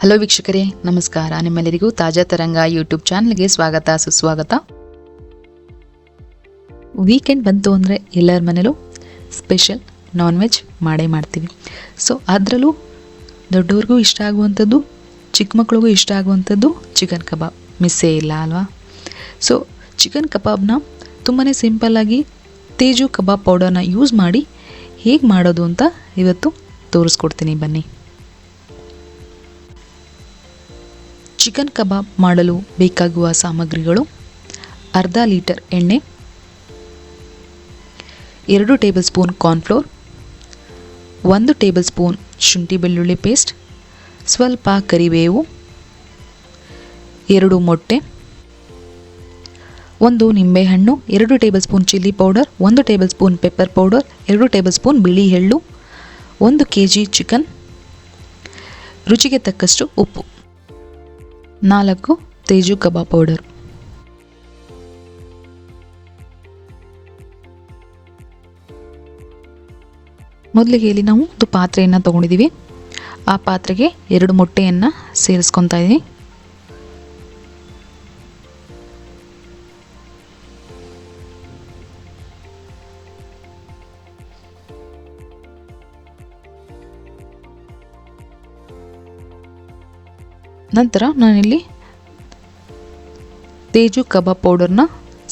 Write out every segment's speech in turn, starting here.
Hello ವೀಕ್ಷಕರೇ, ನಮಸ್ಕಾರ. ನಿಮ್ಮೆಲ್ಲರಿಗೂ ತಾಜಾ ತರಂಗ ಯೂಟ್ಯೂಬ್ ಚಾನಲ್ಗೆ ಸ್ವಾಗತ ಸುಸ್ವಾಗತ. ವೀಕೆಂಡ್ ಬಂತು ಅಂದರೆ ಎಲ್ಲರ ಮನೇಲೂ ಸ್ಪೆಷಲ್ ನಾನ್ ವೆಜ್ ಮಾಡೇ ಮಾಡ್ತೀವಿ. ಸೊ ಅದರಲ್ಲೂ ದೊಡ್ಡವ್ರಿಗೂ ಇಷ್ಟ ಆಗುವಂಥದ್ದು, ಚಿಕ್ಕ ಮಕ್ಳಿಗೂ ಇಷ್ಟ ಆಗುವಂಥದ್ದು ಚಿಕನ್ ಕಬಾಬ್ ಮಿಸ್ಸೇ ಇಲ್ಲ ಅಲ್ವಾ. ಸೊ ಚಿಕನ್ ಕಬಾಬ್ನ ತುಂಬಾ ಸಿಂಪಲ್ಲಾಗಿ ತೇಜು ಕಬಾಬ್ ಪೌಡರ್ನ ಯೂಸ್ ಮಾಡಿ ಹೇಗೆ ಮಾಡೋದು ಅಂತ ಇವತ್ತು ತೋರಿಸ್ಕೊಡ್ತೀನಿ ಬನ್ನಿ. ಚಿಕನ್ ಕಬಾಬ್ ಮಾಡಲು ಬೇಕಾಗುವ ಸಾಮಗ್ರಿಗಳು: ಅರ್ಧ ಲೀಟರ್ ಎಣ್ಣೆ, 2 table spoon cornflour, 1 table spoon ಶುಂಠಿ ಬೆಳ್ಳುಳ್ಳಿ ಪೇಸ್ಟ್, ಸ್ವಲ್ಪ ಕರಿಬೇವು, 2 ಮೊಟ್ಟೆ, 1 ನಿಂಬೆಹಣ್ಣು, 2 table spoon chilli powder, 1 table spoon pepper powder, 2 table spoon ಬಿಳಿ ಎಳ್ಳು, 1 kg ಚಿಕನ್, ರುಚಿಗೆ ತಕ್ಕಷ್ಟು ಉಪ್ಪು, 4 ತೇಜು ಕಬಾಬ್ ಪೌಡರ್. ಮೊದಲಿಗೆ ಇಲ್ಲಿ ನಾವು ಒಂದು ಪಾತ್ರೆಯನ್ನು ತೊಗೊಂಡಿದ್ದೀವಿ. ಆ ಪಾತ್ರೆಗೆ 2 ಮೊಟ್ಟೆಯನ್ನು ಸೇರಿಸ್ಕೊತಾ ಇದ್ದೀನಿ. ನಂತರ ನಾನಿಲ್ಲಿ ತೇಜು ಕಬಾಬ್ ಪೌಡರ್ನ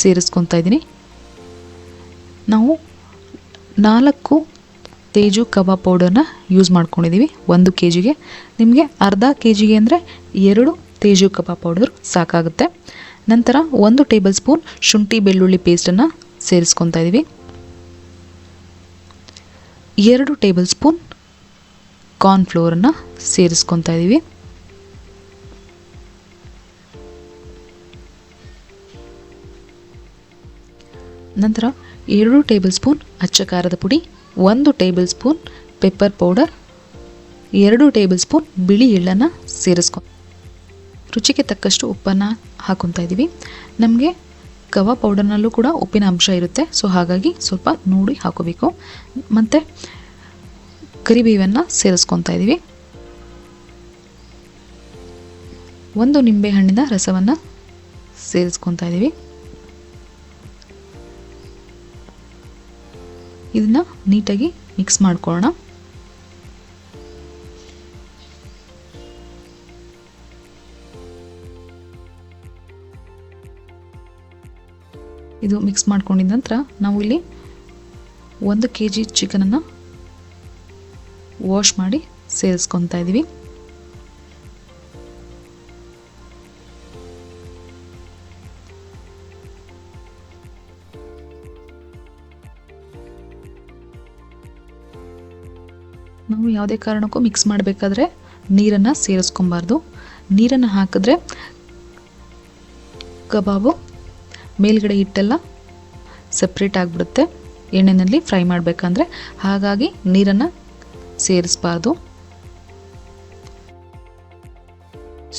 ಸೇರಿಸ್ಕೊತಾ ಇದ್ದೀನಿ. ನಾವು 4 ತೇಜು ಕಬಾಬ್ ಪೌಡರ್ನ ಯೂಸ್ ಮಾಡ್ಕೊಂಡಿದ್ದೀವಿ 1 kgಗೆ. ನಿಮಗೆ ಅರ್ಧ kgಗೆ ಅಂದರೆ 2 ತೇಜು ಕಬಾಬ್ ಪೌಡರ್ ಸಾಕಾಗುತ್ತೆ. ನಂತರ 1 ಟೇಬಲ್ ಸ್ಪೂನ್ ಶುಂಠಿ ಬೆಳ್ಳುಳ್ಳಿ ಪೇಸ್ಟನ್ನು ಸೇರಿಸ್ಕೊತಾ ಇದ್ದೀವಿ. 2 ಟೇಬಲ್ ಸ್ಪೂನ್ ಕಾರ್ನ್ಫ್ಲೋರನ್ನು ಸೇರಿಸ್ಕೊತಾ ಇದ್ದೀವಿ. ನಂತರ 2 ಟೇಬಲ್ ಸ್ಪೂನ್ ಅಚ್ಚ ಖಾರದ ಪುಡಿ, 1 table spoon pepper powder, 2 table spoon ಬಿಳಿ ಎಳ್ಳನ್ನು ರುಚಿಗೆ ತಕ್ಕಷ್ಟು ಉಪ್ಪನ್ನು ಹಾಕೊತಾ ಇದ್ದೀವಿ. ನಮಗೆ ಕಬಾಬ್ ಪೌಡರ್ನಲ್ಲೂ ಕೂಡ ಉಪ್ಪಿನ ಅಂಶ ಇರುತ್ತೆ, ಸೊ ಹಾಗಾಗಿ ಸ್ವಲ್ಪ ನೋಡಿ ಹಾಕೋಬೇಕು. ಮತ್ತು ಕರಿಬೇವನ್ನು ಸೇರಿಸ್ಕೊತಾ ಇದ್ದೀವಿ. 1 ನಿಂಬೆಹಣ್ಣಿನ ರಸವನ್ನು ಸೇರಿಸ್ಕೊತಾ ಇದ್ದೀವಿ. ಇದನ್ನು ನೀಟಾಗಿ ಮಿಕ್ಸ್ ಮಾಡ್ಕೊಳ್ಳೋಣ. ಇದು ಮಿಕ್ಸ್ ಮಾಡ್ಕೊಂಡಿದ ನಂತರ ನಾವು ಇಲ್ಲಿ 1 kg ಚಿಕನನ್ನು ವಾಶ್ ಮಾಡಿ ಸೇರಿಸ್ಕೊತಾ ಇದ್ದೀವಿ. ನಾವು ಯಾವುದೇ ಕಾರಣಕ್ಕೂ ಮಿಕ್ಸ್ ಮಾಡಬೇಕಾದ್ರೆ ನೀರನ್ನು ಸೇರಿಸ್ಕೊಬಾರ್ದು. ನೀರನ್ನು ಹಾಕಿದ್ರೆ ಕಬಾಬು ಮೇಲ್ಗಡೆ ಹಿಟ್ಟೆಲ್ಲ ಸಪ್ರೇಟ್ ಆಗಿಬಿಡುತ್ತೆ ಎಣ್ಣೆಯಲ್ಲಿ ಫ್ರೈ ಮಾಡಬೇಕಂದ್ರೆ. ಹಾಗಾಗಿ ನೀರನ್ನು ಸೇರಿಸಬಾರ್ದು.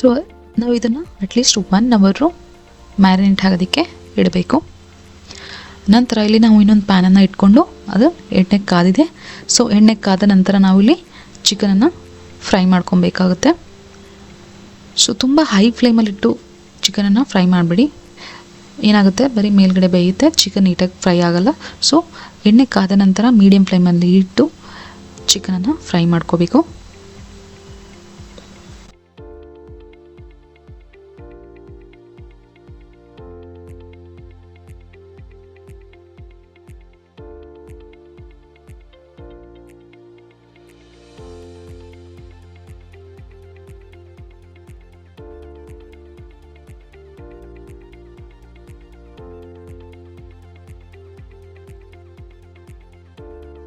ಸೊ ನಾವು ಇದನ್ನು ಅಟ್ಲೀಸ್ಟ್ 1 ಅವರ್ ಮ್ಯಾರಿನೇಟ್ ಆಗೋದಕ್ಕೆ ಇಡಬೇಕು. ನಂತರ ಇಲ್ಲಿ ನಾವು ಇನ್ನೊಂದು ಪ್ಯಾನನ್ನು ಇಟ್ಕೊಂಡು ಅದು ಎಣ್ಣೆ ಕಾದಿದೆ. ಸೊ ಎಣ್ಣೆ ಕಾದ ನಂತರ ನಾವು ಇಲ್ಲಿ ಚಿಕನನ್ನು ಫ್ರೈ ಮಾಡ್ಕೊಬೇಕಾಗುತ್ತೆ. ಸೊ ತುಂಬ ಹೈ ಫ್ಲೇಮಲ್ಲಿಟ್ಟು ಚಿಕನನ್ನು ಫ್ರೈ ಮಾಡಿಬಿಡಿ. ಏನಾಗುತ್ತೆ, ಬರೀ ಮೇಲ್ಗಡೆ ಬೇಯುತ್ತೆ, ಚಿಕನ್ ನೀಟಾಗಿ ಫ್ರೈ ಆಗೋಲ್ಲ. ಸೊ ಎಣ್ಣೆ ಕಾದ ನಂತರ ಮೀಡಿಯಮ್ ಫ್ಲೇಮಲ್ಲಿ ಇಟ್ಟು ಚಿಕನನ್ನು ಫ್ರೈ ಮಾಡ್ಕೋಬೇಕು.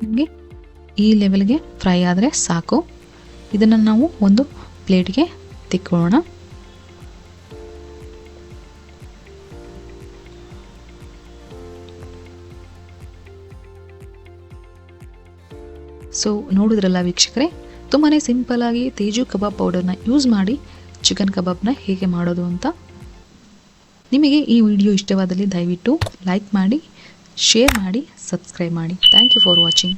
ನಮಗೆ ಈ ಲೆವೆಲ್ಗೆ ಫ್ರೈ ಆದರೆ ಸಾಕು. ಇದನ್ನು ನಾವು ಒಂದು ಪ್ಲೇಟ್ಗೆ ತೆಕ್ಕೊಳ್ಳೋಣ. ಸೊ ನೋಡಿದ್ರಲ್ಲ ವೀಕ್ಷಕರೇ, ತುಂಬಾ ಸಿಂಪಲ್ಲಾಗಿ ತೇಜು ಕಬಾಬ್ ಪೌಡರ್ನ ಯೂಸ್ ಮಾಡಿ ಚಿಕನ್ ಕಬಾಬ್ನ ಹೇಗೆ ಮಾಡೋದು ಅಂತ. ನಿಮಗೆ ಈ ವಿಡಿಯೋ ಇಷ್ಟವಾದಲ್ಲಿ ದಯವಿಟ್ಟು ಲೈಕ್ ಮಾಡಿ, ಶೇರ್ ಮಾಡಿ, ಸಬ್ಸ್ಕ್ರೈಬ್ ಮಾಡಿ. Thank you for watching.